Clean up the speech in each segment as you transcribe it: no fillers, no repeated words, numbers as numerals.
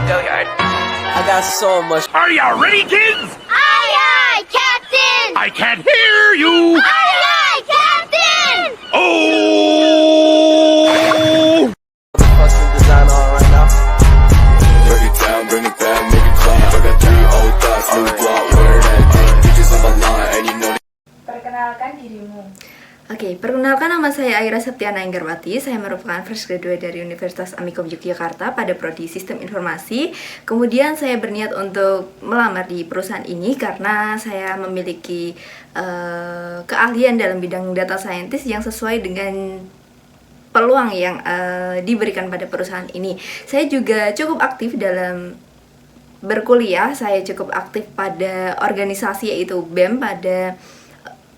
Go-Yard. I got so much. Are you ready, kids? Aye, aye, Captain! I can't hear you. Aye, aye, Captain! Oh! Custom design on right now. Break it down, bring it back, make it clap. I got 3 old thoughts, new block, where that thing. Bitches on my line, and you know that. Perkenalkan dirimu. Oke, perkenalkan nama saya Aira Septiana Enggarwati. Saya merupakan fresh graduate dari Universitas Amikom Yogyakarta pada prodi Sistem Informasi. Kemudian saya berniat untuk melamar di perusahaan ini karena saya memiliki keahlian dalam bidang data scientist yang sesuai dengan peluang yang diberikan pada perusahaan ini. Saya juga cukup aktif dalam berkuliah. Saya cukup aktif pada organisasi yaitu BEM pada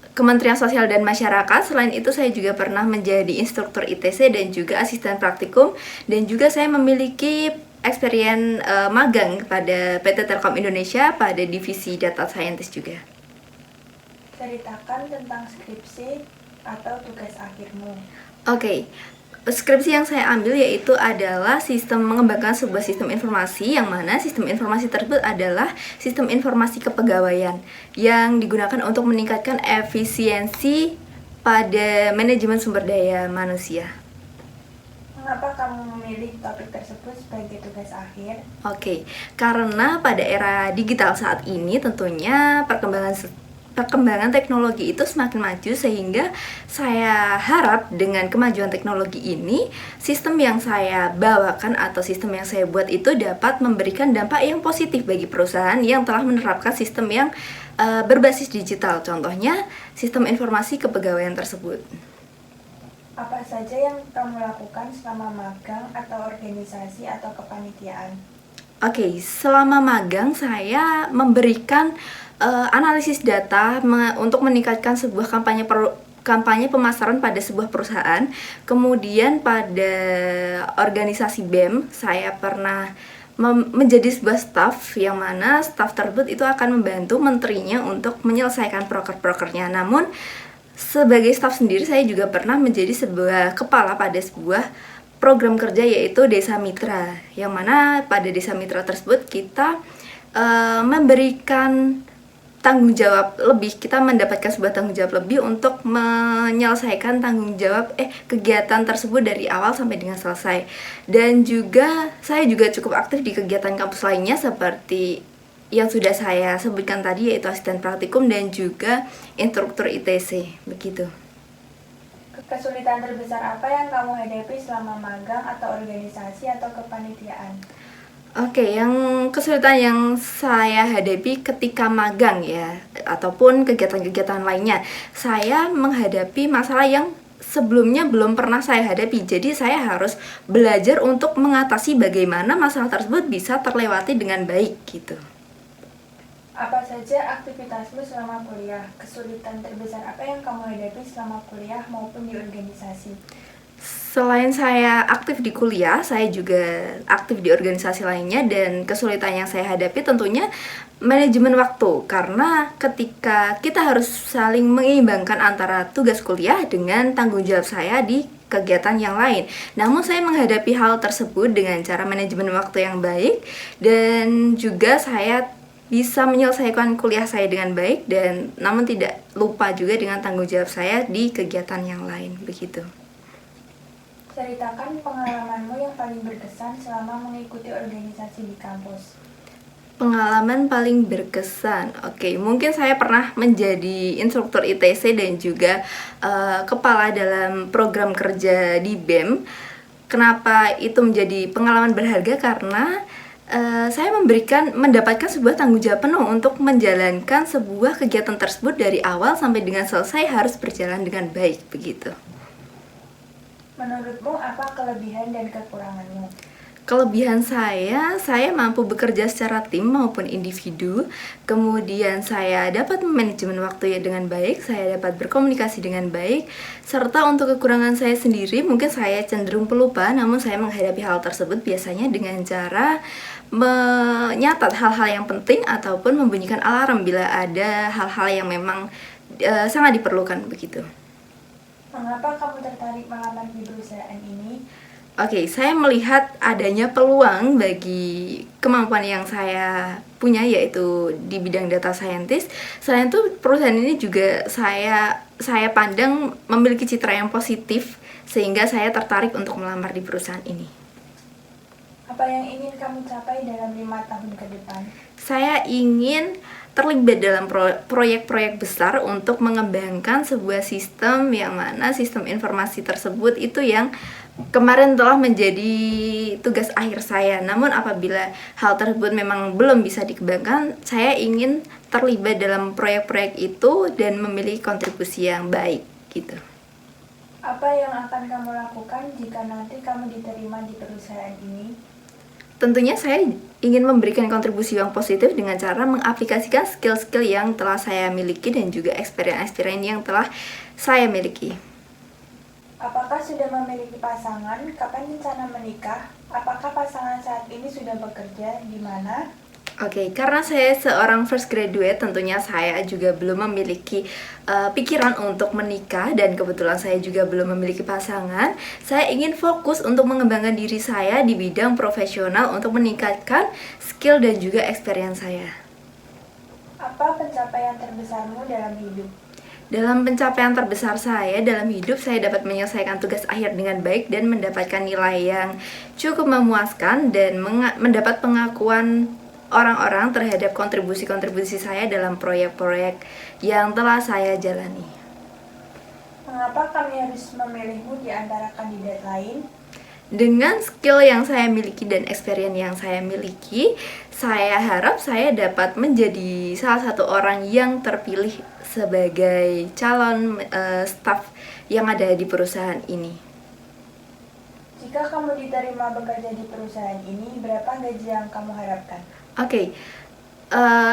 Kementerian Sosial dan Masyarakat. Selain itu saya juga pernah menjadi instruktur ITC dan juga asisten praktikum, dan juga saya memiliki experience magang pada PT Telkom Indonesia pada divisi data scientist juga. Ceritakan tentang skripsi atau tugas akhirmu. Oke, skripsi yang saya ambil yaitu adalah sistem mengembangkan sebuah sistem informasi, yang mana sistem informasi tersebut adalah sistem informasi kepegawaian yang digunakan untuk meningkatkan efisiensi pada manajemen sumber daya manusia. Mengapa kamu memilih topik tersebut sebagai tugas akhir? Oke, karena pada era digital saat ini tentunya perkembangan teknologi itu semakin maju, sehingga saya harap dengan kemajuan teknologi ini sistem yang saya bawakan atau sistem yang saya buat itu dapat memberikan dampak yang positif bagi perusahaan yang telah menerapkan sistem yang berbasis digital, contohnya sistem informasi kepegawaian tersebut. Apa saja yang kamu lakukan selama magang atau organisasi atau kepanitiaan? Oke, selama magang saya memberikan analisis data untuk meningkatkan sebuah kampanye pemasaran pada sebuah perusahaan. Kemudian pada organisasi BEM saya pernah menjadi sebuah staff, yang mana staff tersebut itu akan membantu menterinya untuk menyelesaikan proker-prokernya. Namun sebagai staff sendiri saya juga pernah menjadi sebuah kepala pada sebuah program kerja yaitu Desa Mitra, yang mana pada Desa Mitra tersebut kita memberikan tanggung jawab lebih, kita mendapatkan sebuah tanggung jawab lebih untuk menyelesaikan kegiatan tersebut dari awal sampai dengan selesai. Dan juga saya juga cukup aktif di kegiatan kampus lainnya seperti yang sudah saya sebutkan tadi, yaitu asisten praktikum dan juga instruktur ITC, begitu. Kesulitan terbesar apa yang kamu hadapi selama magang atau organisasi atau kepanitiaan? Oke, yang kesulitan yang saya hadapi ketika magang ya, ataupun kegiatan-kegiatan lainnya, saya menghadapi masalah yang sebelumnya belum pernah saya hadapi. Jadi saya harus belajar untuk mengatasi bagaimana masalah tersebut bisa terlewati dengan baik gitu. Apa saja aktivitasmu selama kuliah? Kesulitan terbesar apa yang kamu hadapi selama kuliah maupun di organisasi? Selain saya aktif di kuliah, saya juga aktif di organisasi lainnya, dan kesulitan yang saya hadapi tentunya manajemen waktu, karena ketika kita harus saling menyeimbangkan antara tugas kuliah dengan tanggung jawab saya di kegiatan yang lain. Namun saya menghadapi hal tersebut dengan cara manajemen waktu yang baik, dan juga saya bisa menyelesaikan kuliah saya dengan baik, dan namun tidak lupa juga dengan tanggung jawab saya di kegiatan yang lain, begitu. Ceritakan pengalamanmu yang paling berkesan selama mengikuti organisasi di kampus. Pengalaman paling berkesan, oke, mungkin saya pernah menjadi instruktur ITC dan juga kepala dalam program kerja di BEM. Kenapa itu menjadi pengalaman berharga? Karena saya mendapatkan sebuah tanggung jawab penuh untuk menjalankan sebuah kegiatan tersebut dari awal sampai dengan selesai harus berjalan dengan baik, begitu. Menurutmu apa kelebihan dan kekuranganmu? Kelebihan saya mampu bekerja secara tim maupun individu. Kemudian saya dapat manajemen waktu dengan baik, saya dapat berkomunikasi dengan baik. Serta untuk kekurangan saya sendiri, mungkin saya cenderung pelupa, namun saya menghadapi hal tersebut biasanya dengan cara menyatat hal-hal yang penting ataupun membunyikan alarm bila ada hal-hal yang memang sangat diperlukan, begitu. Mengapa kamu tertarik melamar di perusahaan ini? Oke, saya melihat adanya peluang bagi kemampuan yang saya punya, yaitu di bidang data scientist. Selain itu, perusahaan ini juga saya pandang memiliki citra yang positif, sehingga saya tertarik untuk melamar di perusahaan ini. Apa yang ingin kamu capai dalam 5 tahun ke depan? Saya ingin terlibat dalam proyek-proyek besar untuk mengembangkan sebuah sistem yang mana sistem informasi tersebut itu yang kemarin telah menjadi tugas akhir saya. Namun apabila hal tersebut memang belum bisa dikembangkan, saya ingin terlibat dalam proyek-proyek itu dan memiliki kontribusi yang baik gitu. Apa yang akan kamu lakukan jika nanti kamu diterima di perusahaan ini? Tentunya saya ingin memberikan kontribusi yang positif dengan cara mengaplikasikan skill-skill yang telah saya miliki dan juga experience yang telah saya miliki. Apakah sudah memiliki pasangan? Kapan rencana menikah? Apakah pasangan saat ini sudah bekerja? Di mana? Oke, karena saya seorang fresh graduate, tentunya saya juga belum memiliki pikiran untuk menikah dan kebetulan saya juga belum memiliki pasangan. Saya ingin fokus untuk mengembangkan diri saya di bidang profesional untuk meningkatkan skill dan juga experience saya. Apa pencapaian terbesarmu dalam hidup? Dalam pencapaian terbesar saya dalam hidup, saya dapat menyelesaikan tugas akhir dengan baik dan mendapatkan nilai yang cukup memuaskan dan mendapat pengakuan orang-orang terhadap kontribusi-kontribusi saya dalam proyek-proyek yang telah saya jalani. Mengapa kami harus memilihmu di antara kandidat lain? Dengan skill yang saya miliki dan experience yang saya miliki, saya harap saya dapat menjadi salah satu orang yang terpilih sebagai calon staf yang ada di perusahaan ini. Jika kamu diterima bekerja di perusahaan ini, berapa gaji yang kamu harapkan? Oke,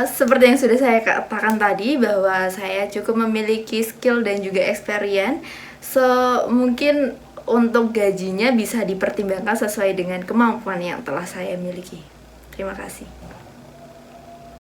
seperti yang sudah saya katakan tadi bahwa saya cukup memiliki skill dan juga experience. So, mungkin untuk gajinya bisa dipertimbangkan sesuai dengan kemampuan yang telah saya miliki. Terima kasih.